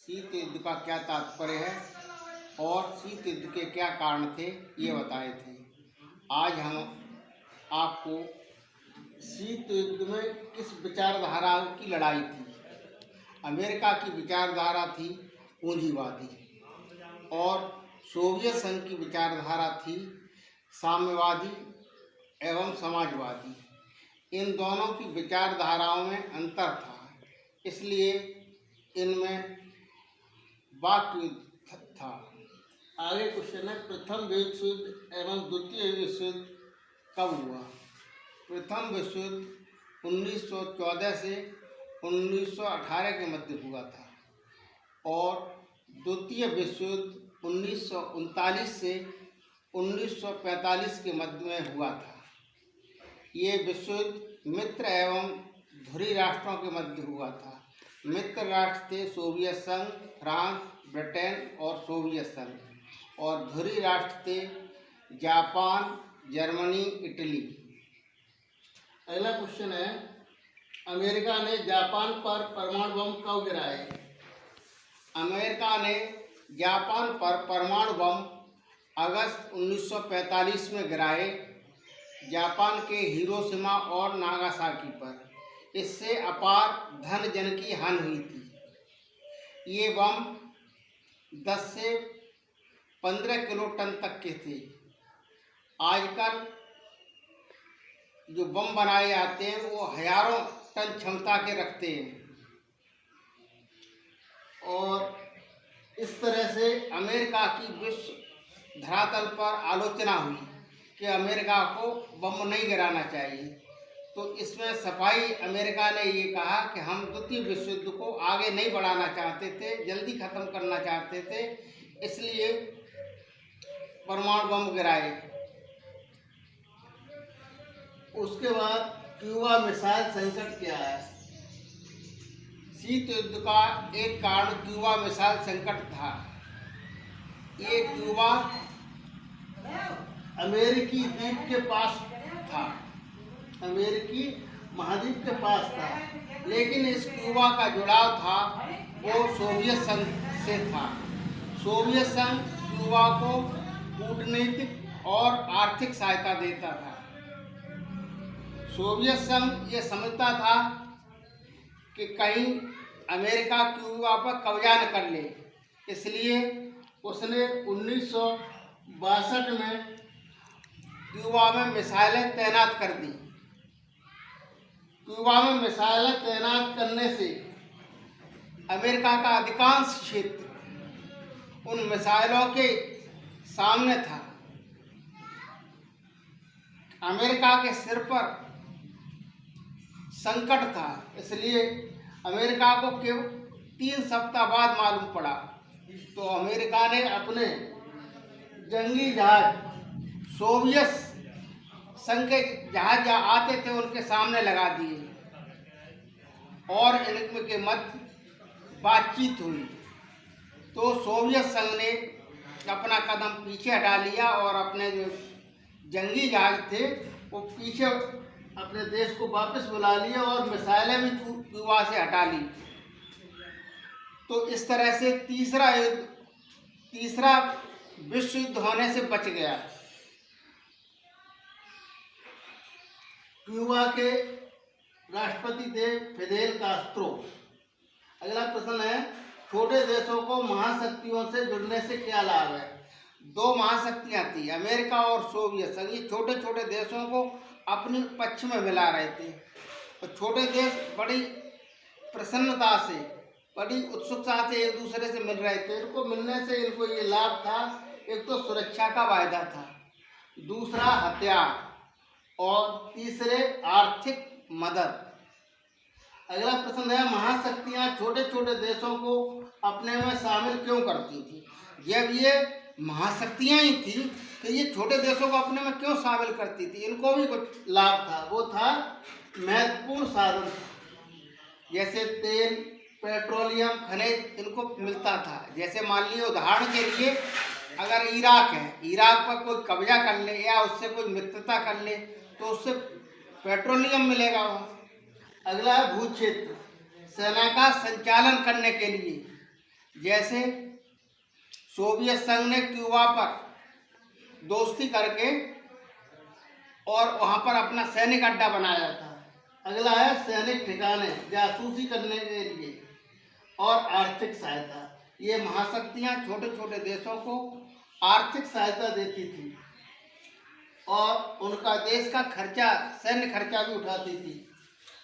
शीत युद्ध का क्या तात्पर्य है और शीत युद्ध के क्या कारण थे, ये बताए थे। आज हम आपको शीत युद्ध में किस विचारधारा की लड़ाई थी। अमेरिका की विचारधारा थी पूंजीवादी और सोवियत संघ की विचारधारा थी साम्यवादी एवं समाजवादी। इन दोनों की विचारधाराओं में अंतर था, इसलिए इनमें वाक्य युद्ध था। आगे क्वेश्चन है, प्रथम विश्व युद्ध एवं द्वितीय विश्व युद्ध कब हुआ। प्रथम विश्व युद्ध 1914 से 1918 के मध्य हुआ था और द्वितीय विश्व युद्ध 1939 से 1945 के मध्य में हुआ था। ये विश्व युद्ध मित्र एवं धुरी राष्ट्रों के मध्य हुआ था। मित्र राष्ट्र थे सोवियत संघ, फ्रांस, ब्रिटेन और सोवियत संघ, और धुरी राष्ट्र थे जापान, जर्मनी, इटली। अगला क्वेश्चन है, अमेरिका ने जापान पर परमाणु बम कब गिराए। अमेरिका ने जापान पर परमाणु बम अगस्त 1945 में गिराए, जापान के हिरोशिमा और नागासाकी पर। इससे अपार धन जन की हानि हुई थी। ये बम 10 से 15 किलो टन तक के थे। आजकल जो बम बनाए जाते हैं वो हजारों टन क्षमता के रखते हैं, और इस तरह से अमेरिका की विश्व धरातल पर आलोचना हुई कि अमेरिका को बम नहीं गिराना चाहिए। तो इसमें सफाई अमेरिका ने ये कहा कि हम द्वितीय विश्व युद्ध को आगे नहीं बढ़ाना चाहते थे, जल्दी ख़त्म करना चाहते थे, इसलिए परमाणु बम गिराए। उसके बाद क्यूबा मिसाइल संकट क्या है। शीत युद्ध का एक कारण क्यूबा मिसाइल संकट था। ये क्यूबा अमेरिकी द्वीप के पास था, अमेरिकी महाद्वीप के पास था, लेकिन इस क्यूबा का जुड़ाव था वो सोवियत संघ से था। सोवियत संघ क्यूबा को कूटनीतिक और आर्थिक सहायता देता था। सोवियत संघ ये समझता था कि कहीं अमेरिका क्यूबा पर कब्जा न कर ले, इसलिए उसने 1962 में क्यूबा में मिसाइलें तैनात कर दी। क्यूबा में मिसाइलें तैनात करने से अमेरिका का अधिकांश क्षेत्र उन मिसाइलों के सामने था। अमेरिका के सिर पर संकट था, इसलिए अमेरिका को केवल 3 सप्ताह बाद मालूम पड़ा। तो अमेरिका ने अपने जंगी जहाज सोवियत संघ के जहाज आते थे उनके सामने लगा दिए और इनके मध्य बातचीत हुई। तो सोवियत संघ ने अपना कदम पीछे हटा लिया और अपने जो जंगी जहाज थे वो पीछे अपने देश को वापस बुला लिया और मिसाइलें भी क्यूबा से हटा ली। तो इस तरह से तीसरा विश्व युद्ध होने से बच गया। क्यूबा के राष्ट्रपति थे फिदेल कास्त्रो। अगला प्रश्न है, छोटे देशों को महाशक्तियों से जुड़ने से क्या लाभ है। 2 महाशक्तियां थी, अमेरिका और सोवियत संघ। ये छोटे छोटे देशों को अपने पक्ष में मिला रहे थे, और छोटे देश बड़ी प्रसन्नता से, बड़ी उत्सुकता से एक दूसरे से मिल रहे थे। इनको मिलने से इनको ये लाभ था, एक तो सुरक्षा का वायदा था, दूसरा हथियार, और तीसरे आर्थिक मदद। अगला प्रश्न है, महाशक्तियां छोटे छोटे देशों को अपने में शामिल क्यों करती थी। जब ये महाशक्तियां ही थी तो ये छोटे देशों को अपने में क्यों शामिल करती थी। इनको भी कुछ लाभ था, वो था महत्वपूर्ण साधन, जैसे तेल, पेट्रोलियम, खनिज इनको मिलता था। जैसे मान लीजिए उदाहरण के लिए अगर इराक है, इराक पर कोई कब्जा कर ले या उससे कोई मित्रता कर ले तो उससे पेट्रोलियम मिलेगा वहाँ। अगला है भू क्षेत्र, सेना का संचालन करने के लिए जैसे सोवियत संघ ने क्यूबा पर दोस्ती करके और वहाँ पर अपना सैनिक अड्डा बनाया था। अगला है सैनिक ठिकाने, जासूसी करने के लिए और आर्थिक सहायता। ये महाशक्तियाँ छोटे छोटे देशों को आर्थिक सहायता देती थी और उनका देश का खर्चा, सैन्य खर्चा भी उठाती थी।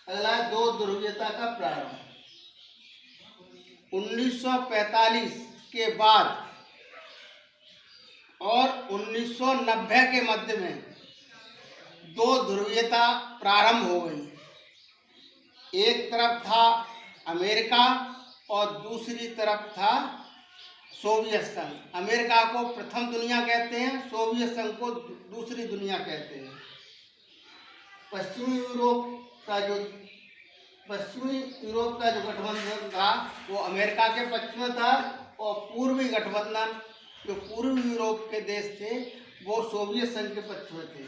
अगला है दो ध्रुवीयता का प्रारंभ। 1945 के बाद और 1990 के मध्य में दो ध्रुवीयता प्रारंभ हो गई। एक तरफ था अमेरिका और दूसरी तरफ था सोवियत संघ। अमेरिका को प्रथम दुनिया कहते हैं, सोवियत संघ को दूसरी दुनिया कहते हैं। पश्चिमी यूरोप का जो गठबंधन था वो अमेरिका के पक्ष में था और पूर्वी गठबंधन जो पूर्वी यूरोप के देश थे वो सोवियत संघ के पक्ष में थे।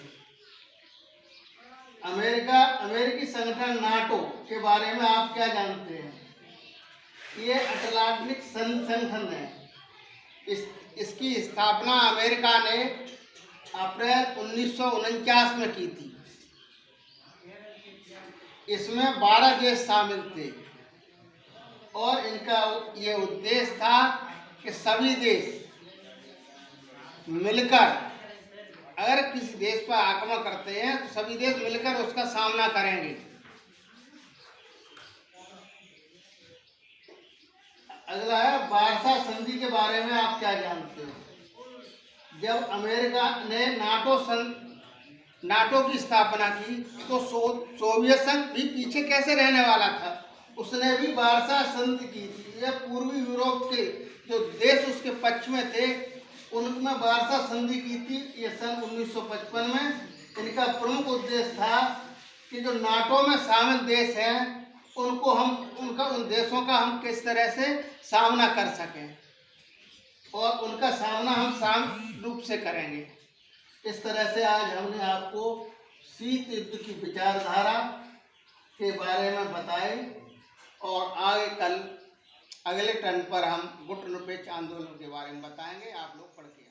अमेरिकी संगठन नाटो के बारे में आप क्या जानते हैं? ये अटलांटिक संगठन है। इसकी स्थापना अमेरिका ने अप्रैल 1949 में की थी। इसमें 12 देश शामिल थे और इनका ये उद्देश्य था कि सभी देश मिलकर, अगर किसी देश पर आक्रमण करते हैं तो सभी देश मिलकर उसका सामना करेंगे। अगला है वार्सा संधि के बारे में आप क्या जानते हो? जब अमेरिका ने नाटो की स्थापना की तो सोवियत संघ भी पीछे कैसे रहने वाला था? उसने भी वार्सा संधि की थी। यह पूर्वी यूरोप के जो देश उसके पक्ष में थे उनमें वार्सा संधि की थी। ये सन 1955 में। इनका प्रमुख उद्देश्य था कि जो नाटो में शामिल देश हैं उनको उन देशों का हम किस तरह से सामना कर सकें और उनका सामना हम शांत रूप से करेंगे। इस तरह से आज हमने आपको शीत युद्ध की विचारधारा के बारे में बताए और आगे कल अगले टर्न पर हम गुट निरपेक्ष आंदोलन के बारे में बताएंगे। आप लोग पढ़ के